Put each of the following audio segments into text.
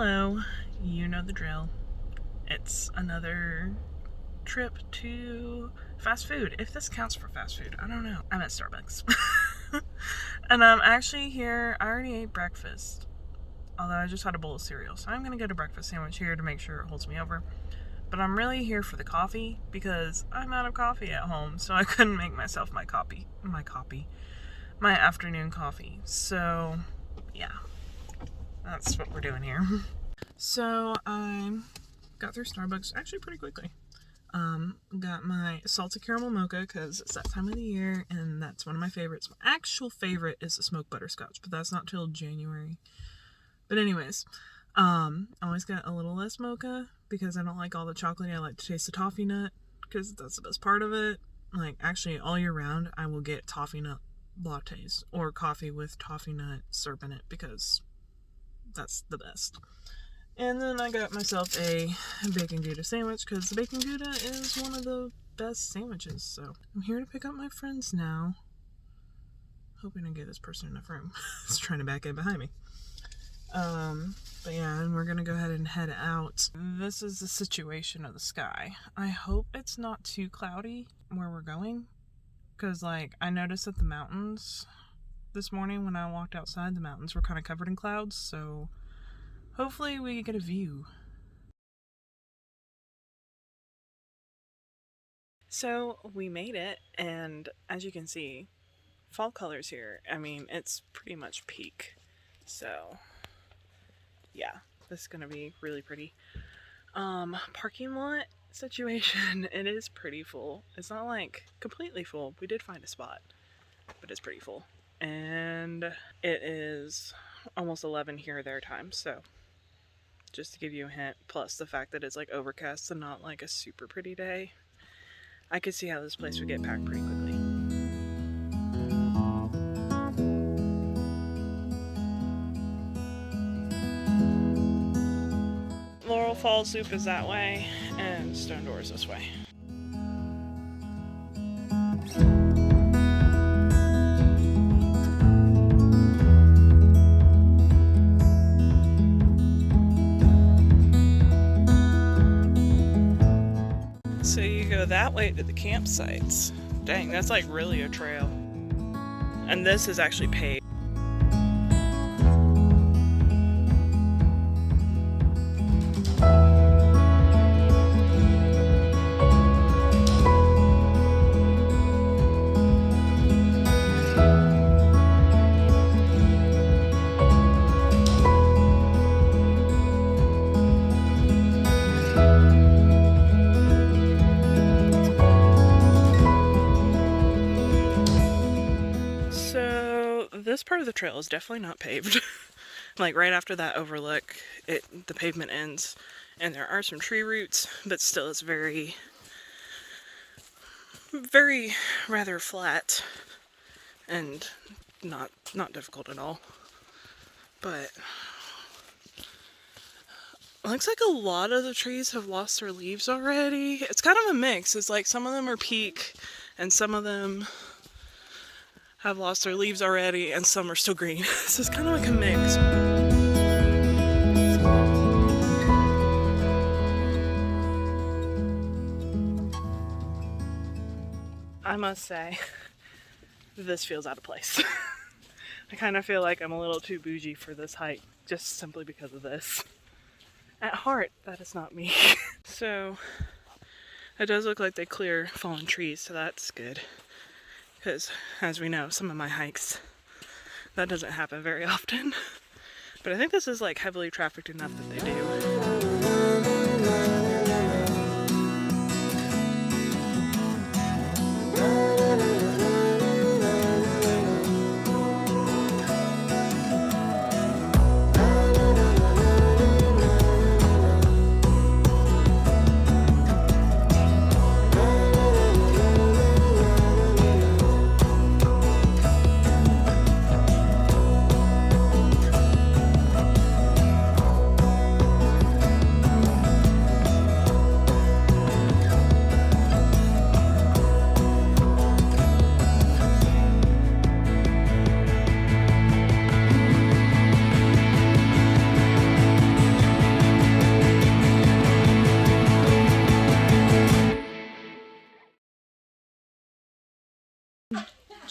Hello, you know the drill. It's another trip to fast food. If this counts for fast food, I don't know. I'm at Starbucks. And I'm actually here. I already ate breakfast, although I just had a bowl of cereal. So I'm gonna get a breakfast sandwich here to make sure it holds me over. But I'm really here for the coffee because I'm out of coffee at home, so I couldn't make myself my afternoon coffee. So yeah, that's what we're doing here. So I got through Starbucks actually pretty quickly. Got my salted caramel mocha because it's that time of the year and that's one of my favorites. My actual favorite is the smoked butterscotch, but that's not till January. But anyways, I always got a little less mocha because I don't like all the chocolate. I like to taste the toffee nut because that's the best part of it. Like actually all year round I will get toffee nut lattes or coffee with toffee nut syrup in it because that's the best. And then I got myself a bacon Gouda sandwich because the bacon Gouda is one of the best sandwiches. So I'm here to pick up my friends now. Hoping to give this person enough room. It's trying to back in behind me. But yeah, and we're gonna go ahead and head out. This is the situation of the sky. I hope it's not too cloudy where we're going. Because like I noticed that the mountains this morning when I walked outside, the mountains were kind of covered in clouds. So hopefully we get a view. So we made it, and as you can see, fall colors here. I mean, it's pretty much peak. So yeah, this is gonna be really pretty. Parking lot situation, it is pretty full. It's not like completely full. We did find a spot, but it's pretty full. And it is almost 11 here their time, so just to give you a hint, plus the fact that it's like overcast and not like a super pretty day, I could see how this place would get packed pretty quickly. Laurel Falls Loop is that way, and Stone Door is this way. So you go that way to the campsites. Dang, that's like really a trail. And this is actually paved. This part of the trail is definitely not paved. Like right after that overlook, the pavement ends, and there are some tree roots, but still it's very, very rather flat and not difficult at all. But it looks like a lot of the trees have lost their leaves already. It's kind of a mix. It's like some of them are peak and some of them have lost their leaves already and some are still green. So it's kind of like a mix. I must say, this feels out of place. I kind of feel like I'm a little too bougie for this hike, just simply because of this. At heart, that is not me. So, it does look like they clear fallen trees, so that's good. Because, as we know, some of my hikes, that doesn't happen very often. But I think this is like heavily trafficked enough that they do.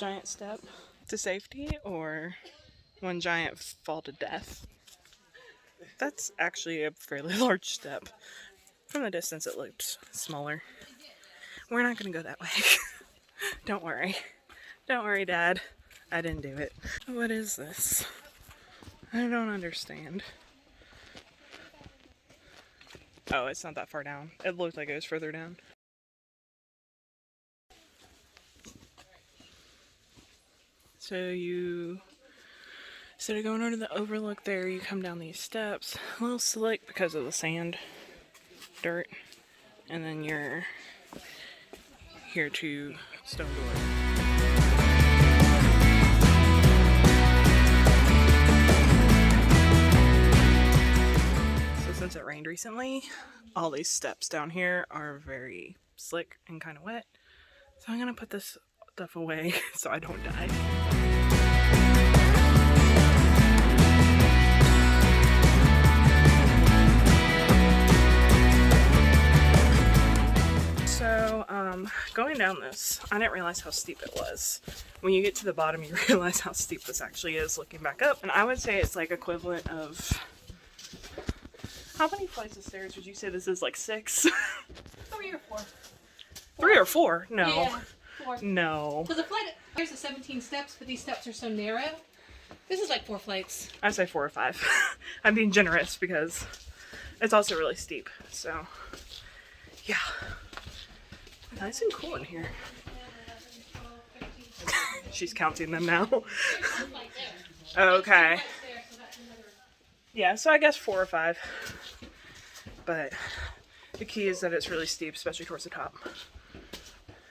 giant step to safety or one giant fall to death? That's actually a fairly large step. From the distance it looked smaller. We're not gonna go that way. Don't worry. Don't worry, Dad. I didn't do it. What is this? I don't understand. Oh, it's not that far down. It looked like it was further down. So instead of going over to the overlook there, you come down these steps. A little slick because of the sand, dirt, and then you're here to Stone Door. Since it rained recently, all these steps down here are very slick and kind of wet. So I'm gonna put this stuff away so I don't die. So, going down this, I didn't realize how steep it was. When you get to the bottom, you realize how steep this actually is looking back up. And I would say it's like equivalent of... How many flights of stairs would you say this is? Like 6? 3 or 4. 3 or 4? No. Yeah, 4. No. Because the flight, there's the 17 steps, but these steps are so narrow. This is like 4 flights. I'd say 4 or 5. I'm being generous because it's also really steep. So, yeah. Nice and cool in here. She's counting them now. Okay. Yeah, so I guess 4 or 5. But the key is that it's really steep, especially towards the top.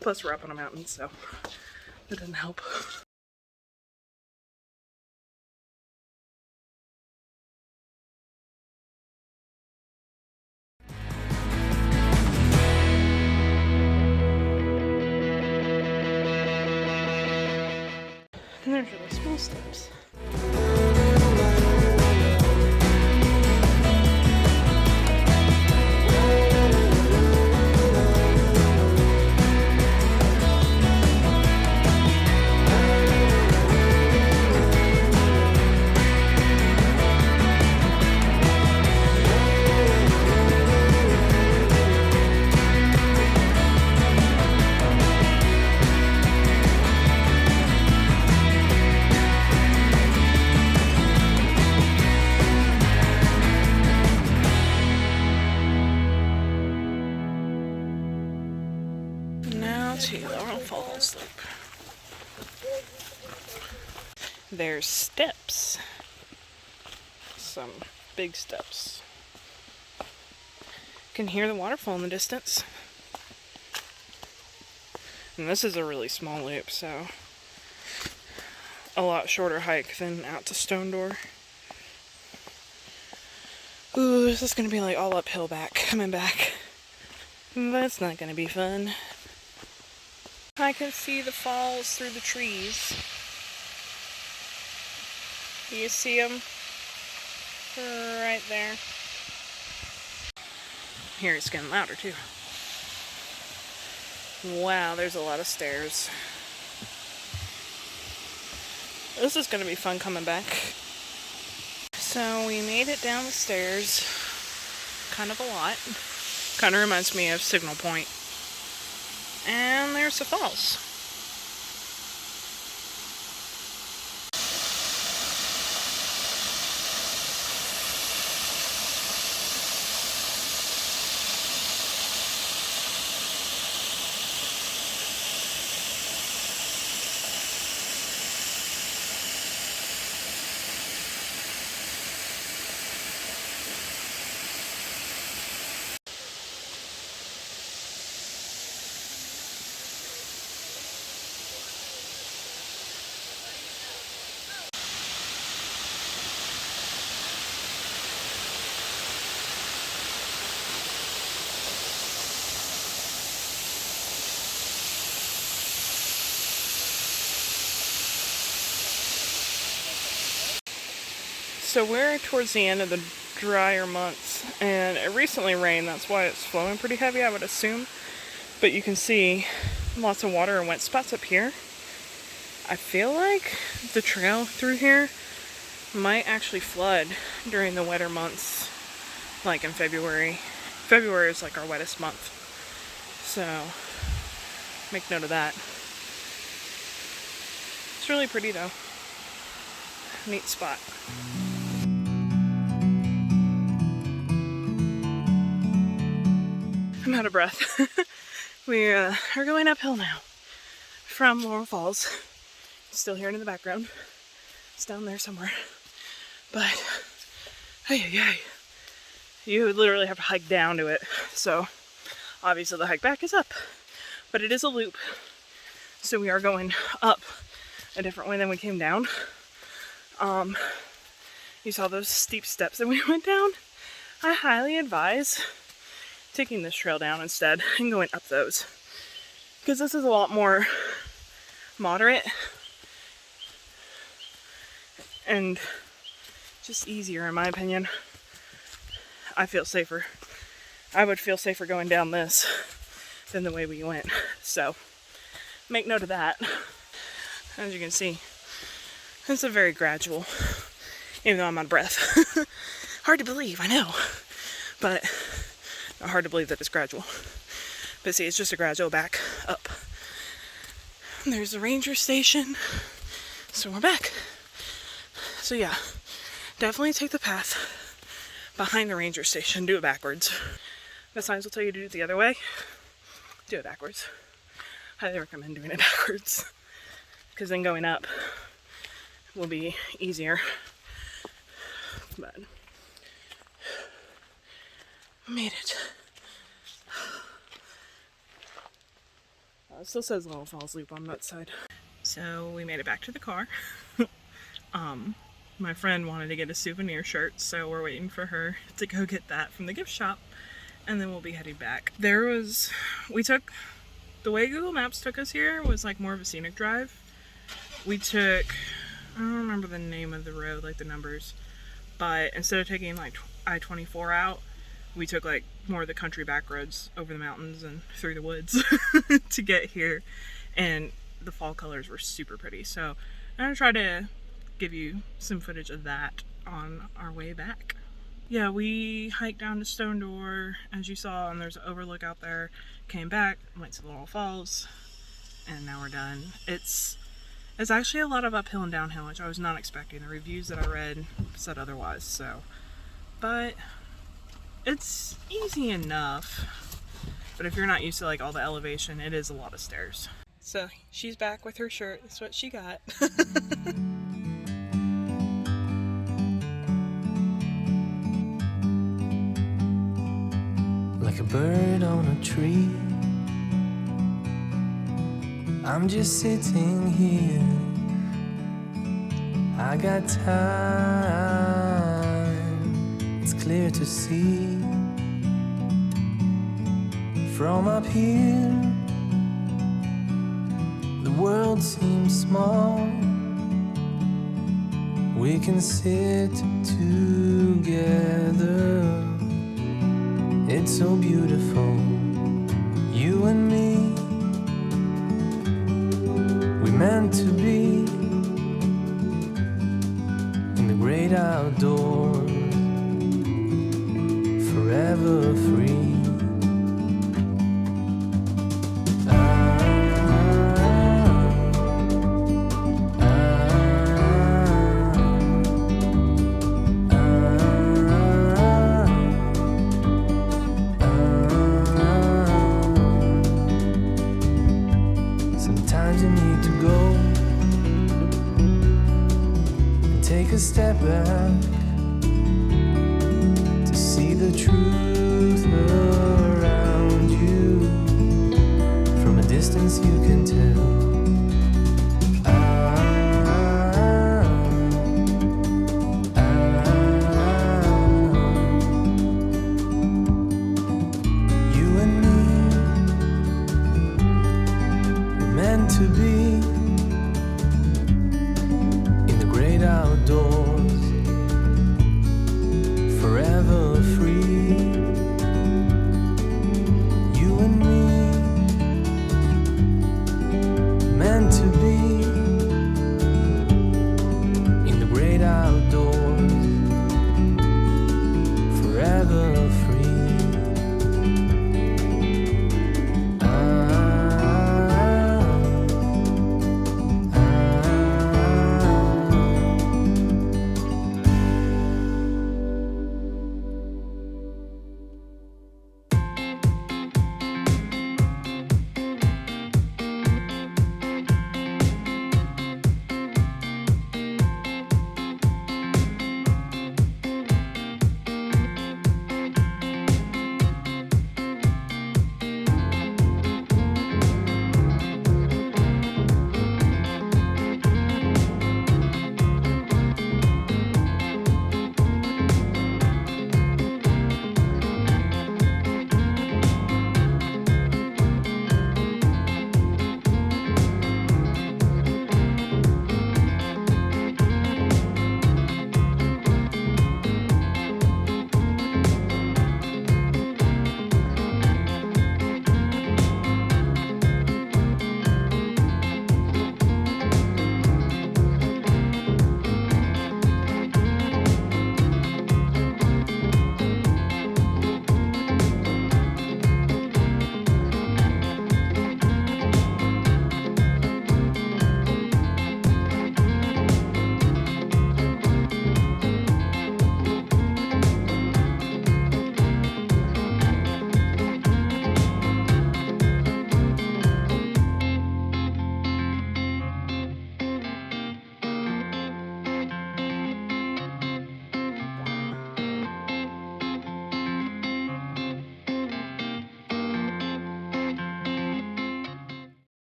Plus we're up on a mountain, so that doesn't help. And there's really small steps. To Laurel Falls Loop. There's steps. Some big steps. You can hear the waterfall in the distance. And this is a really small loop, so a lot shorter hike than out to Stone Door. Ooh, this is gonna be like all uphill coming back. That's not gonna be fun. I can see the falls through the trees. Do you see them? Right there. Here it's getting louder too. Wow, there's a lot of stairs. This is going to be fun coming back. So we made it down the stairs. Kind of a lot. Kind of reminds me of Signal Point. And there's the falls. So we're towards the end of the drier months, and it recently rained, that's why it's flowing pretty heavy, I would assume. But you can see lots of water and wet spots up here. I feel like the trail through here might actually flood during the wetter months, like in February. February is like our wettest month, so make note of that. It's really pretty though. Neat spot. I'm out of breath. We are going uphill now from Laurel Falls. Still hearing in the background. It's down there somewhere. But, hey, you literally have to hike down to it. So, obviously the hike back is up. But it is a loop. So we are going up a different way than we came down. You saw those steep steps that we went down? I highly advise taking this trail down instead and going up those. Because this is a lot more moderate and just easier in my opinion. I feel safer. I would feel safer going down this than the way we went. So make note of that. As you can see, it's a very gradual, even though I'm out of breath. Hard to believe, I know, but hard to believe that it's gradual. But see, it's just a gradual back up. And there's the ranger station, so we're back. So yeah, definitely take the path behind the ranger station. Do it backwards. The signs will tell you to do it the other way. Do it backwards. Highly recommend doing it backwards, because then going up will be easier. But made it. It still says Laurel Falls Loop on that side. So we made it back to the car. My friend wanted to get a souvenir shirt, so we're waiting for her to go get that from the gift shop, and then we'll be heading back. The way Google Maps took us here was like more of a scenic drive. We took, I don't remember the name of the road, like the numbers, but instead of taking like I-24 out, we took like more of the country back roads over the mountains and through the woods to get here, and the fall colors were super pretty. So I'm gonna try to give you some footage of that on our way back. Yeah, we hiked down to Stone Door, as you saw, and there's an overlook out there. Came back, went to Laurel Falls, and now we're done. It's actually a lot of uphill and downhill, which I was not expecting. The reviews that I read said otherwise, so. But it's easy enough. But if you're not used to like all the elevation, it is a lot of stairs. So she's back with her shirt. That's what she got. Like a bird on a tree, I'm just sitting here. I got time, it's clear to see. From up here, the world seems small. We can sit together. It's so beautiful, you and me. We meant to be in the great outdoors, forever free. Sometimes you need to go and take a step back to see the truth around you. From a distance you can tell